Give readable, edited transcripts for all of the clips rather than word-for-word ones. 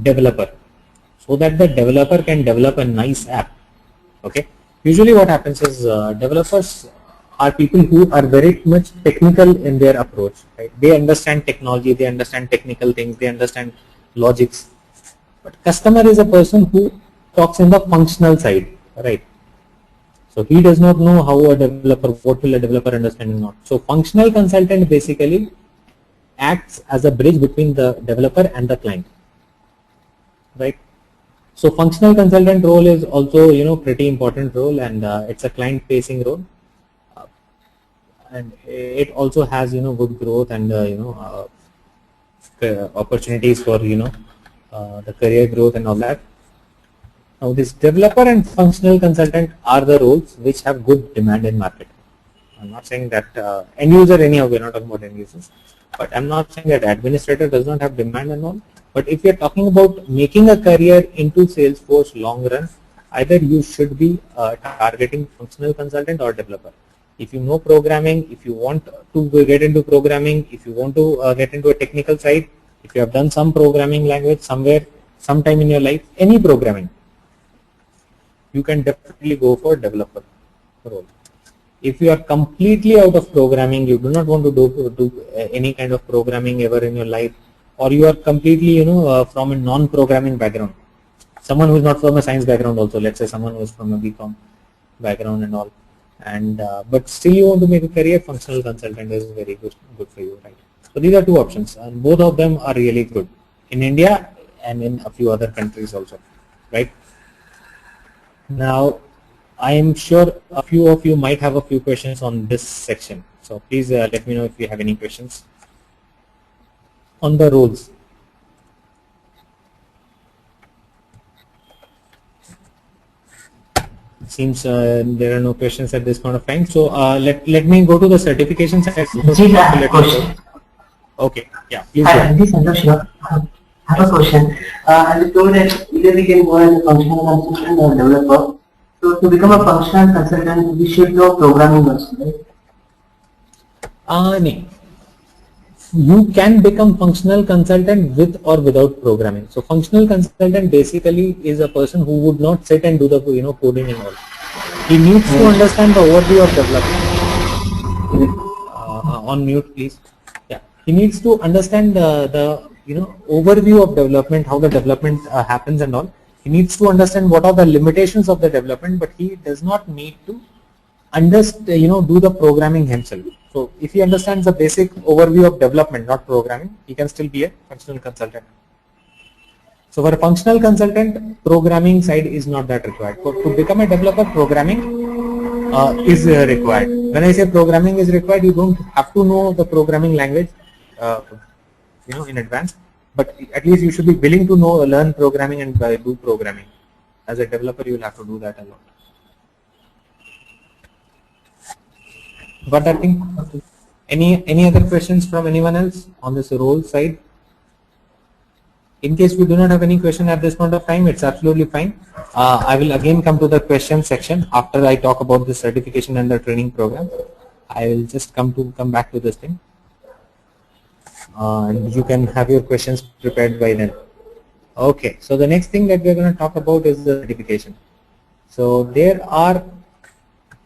developer, so that the developer can develop a nice app. Okay. Usually what happens is developers are people who are very much technical in their approach. Right? They understand technology, they understand technical things, they understand logics. But customer is a person who talks in the functional side, right? So he does not know how a developer, what will a developer understand or not. So functional consultant basically acts as a bridge between the developer and the client, right? So functional consultant role is also, pretty important role, and it's a client facing role, and it also has, good growth and opportunities for, the career growth and all that. Now this developer and functional consultant are the roles which have good demand in market. I'm not saying that end user, anyhow, we're not talking about end users, but I'm not saying that administrator does not have demand and all. But if you're talking about making a career into Salesforce long run, either you should be targeting functional consultant or developer. If you know programming, if you want to get into programming, if you want to get into a technical side, if you have done some programming language somewhere, sometime in your life, any programming, you can definitely go for developer role. If you are completely out of programming, you do not want to do any kind of programming ever in your life, or you are completely, from a non-programming background, someone who is not from a science background also, let's say someone who is from a BCom background and all, and but still you want to make a career, functional consultant is very good for you, right? So these are two options, and both of them are really good in India and in a few other countries also, right? Now, I am sure a few of you might have a few questions on this section. So please let me know if you have any questions on the roles. Seems there are no questions at this point of time. So let me go to the certification section. Okay, yeah. Please Hi, this is Santosh here. I have a question. I was told that either we can go as a functional consultant or developer. So to become a functional consultant, we should know programming also, right? No. You can become functional consultant with or without programming. So functional consultant basically is a person who would not sit and do the coding and all. He needs to understand the overview of development. On mute, please. Yeah, he needs to understand the overview of development, how the development happens and all. He needs to understand what are the limitations of the development, but he does not need to do the programming himself. So if he understands the basic overview of development, not programming, he can still be a functional consultant. So for a functional consultant, programming side is not that required. To become a developer, programming is required. When I say programming is required, you don't have to know the programming language in advance, but at least you should be willing to learn programming and do programming. As a developer, you will have to do that a lot. Got that thing? Any other questions from anyone else on this role side? In case we do not have any question at this point of time, it's absolutely fine. I will again come to the question section after I talk about the certification and the training program. I will just come back to this thing, and you can have your questions prepared by then. Okay, so the next thing that we're going to talk about is the certification. So there are,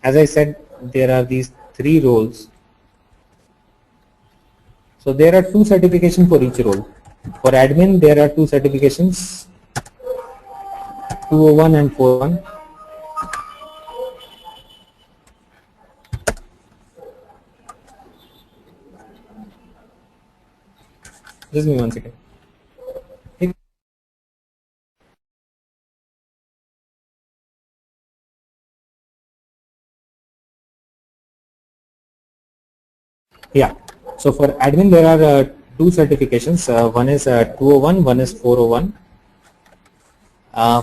as I said, there are these 3 roles. So there are 2 certifications for each role. For admin, there are 2 certifications, 201 and 401. Just give me 1 second. Yeah. So for admin, there are 2 certifications. One is 201, one is 401.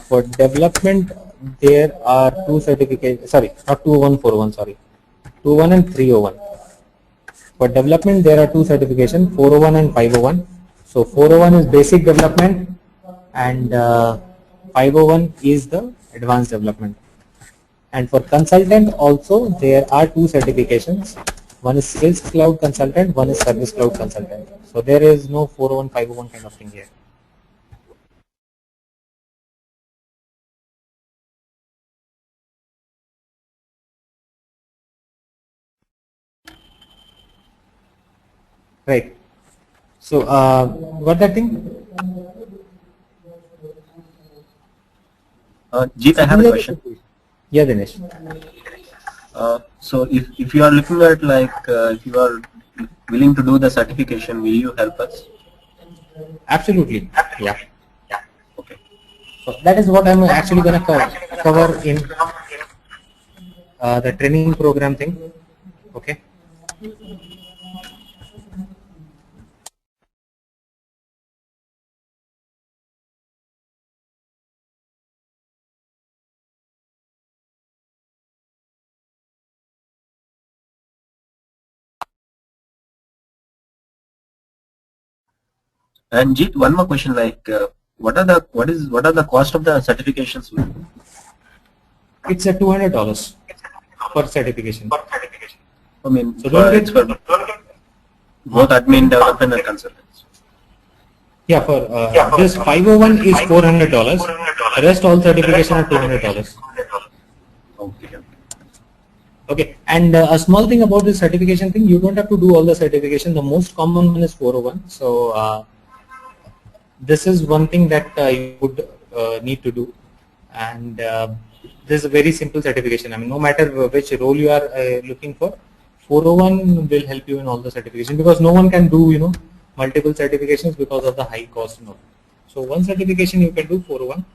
For development, there are 2 certifications. Sorry, not 201, 401. Sorry, 201 and 301. For development, there are 2 certifications, 401 and 501. So 401 is basic development, and 501 is the advanced development. And for consultant also, there are 2 certifications. One is Sales Cloud Consultant, one is Service Cloud Consultant. So there is no 401, 501 kind of thing here. right? So got that thing? Jeet, I have a question. Yeah, Dinesh. So if you are looking at like if you are willing to do the certification, will you help us? Absolutely. Yeah. Okay. So that is what I'm actually going to cover in the training program thing. Okay. And Jeet, one more question, like what are the cost of the certifications? It's a $200 per certification. I mean, So don't it's for both admin, development, and consultants. Yeah, for this 501 is $400. Rest all certification are $200. Okay. Okay, and a small thing about this certification thing, you don't have to do all the certification. The most common one is 401. So this is one thing that you would need to do, and this is a very simple certification. I mean, no matter which role you are looking for, 401 will help you in all the certification, because no one can do multiple certifications because of the high cost and all. So one certification you can do 401,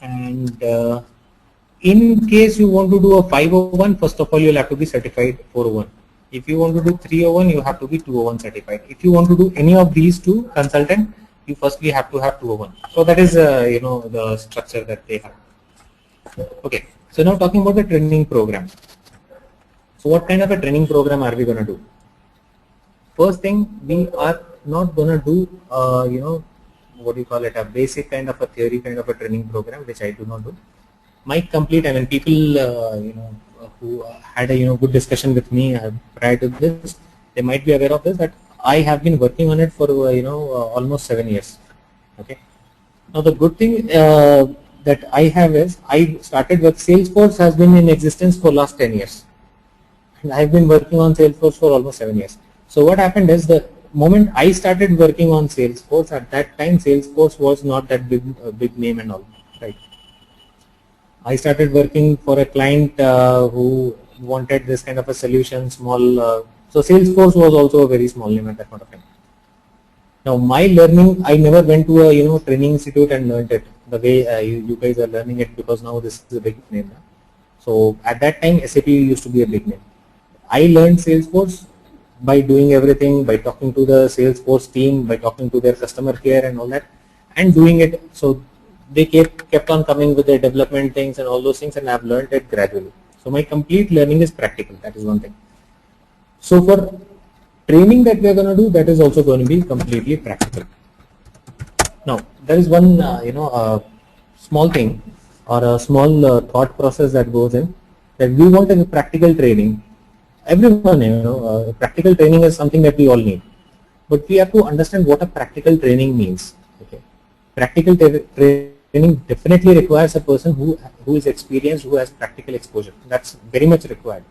and in case you want to do a 501, first of all you'll have to be certified 401. If you want to do 301, you have to be 201 certified. If you want to do any of these two consultant, you firstly have to have 201. So that is the structure that they have. Okay, so now talking about the training program. So what kind of a training program are we going to do? First thing, we are not going to do what do you call it, a basic kind of a theory kind of a training program, which I do not do. My complete, I mean, people who had a good discussion with me prior to this, they might be aware of this, that I have been working on it for almost 7 years. Okay. Now the good thing that I have is, I started with Salesforce has been in existence for last 10 years, and I've been working on Salesforce for almost 7 years. So what happened is, the moment I started working on Salesforce, at that time Salesforce was not that big name and all, right? I started working for a client who wanted this kind of a solution, small. So Salesforce was also a very small name at that point of time. Now my learning, I never went to a training institute and learned it the way you guys are learning it, because now this is a big name now. So at that time SAP used to be a big name. I learned Salesforce by doing everything, by talking to the Salesforce team, by talking to their customer care and all that, and doing it. So they kept on coming with their development things and all those things, and I've learned it gradually. So my complete learning is practical. That is one thing. So for training that we are going to do, that is also going to be completely practical. Now there is one small thing, or a small thought process that goes in, that we want a practical training. Everyone, practical training is something that we all need, but we have to understand what a practical training means. Okay, practical training definitely requires a person who is experienced, who has practical exposure. That's very much required.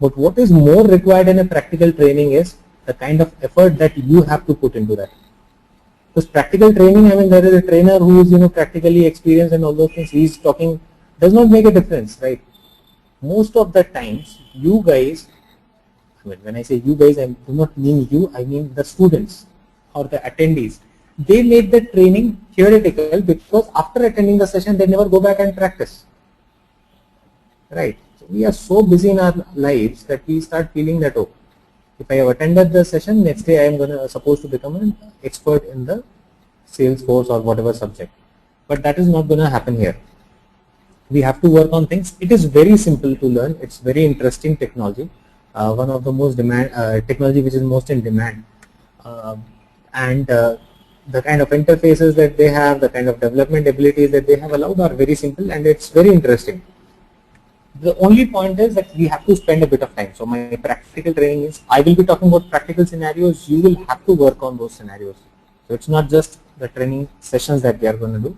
But what is more required in a practical training is the kind of effort that you have to put into that. Because practical training, I mean, there is a trainer who is practically experienced and all those things. He's talking, does not make a difference, right? Most of the times, you guys, when I say you guys, I do not mean you, I mean the students or the attendees. They make the training theoretical, because after attending the session, they never go back and practice, right? So we are so busy in our lives that we start feeling that, oh, if I have attended the session, next day I am supposed to become an expert in the Salesforce or whatever subject. But that is not going to happen here. We have to work on things. It is very simple to learn. It's very interesting technology. One of the most technology which is most in demand, and the kind of interfaces that they have, the kind of development abilities that they have allowed are very simple, and it's very interesting. The only point is that we have to spend a bit of time. So my practical training is, I will be talking about practical scenarios. You will have to work on those scenarios. So it's not just the training sessions that we are going to do.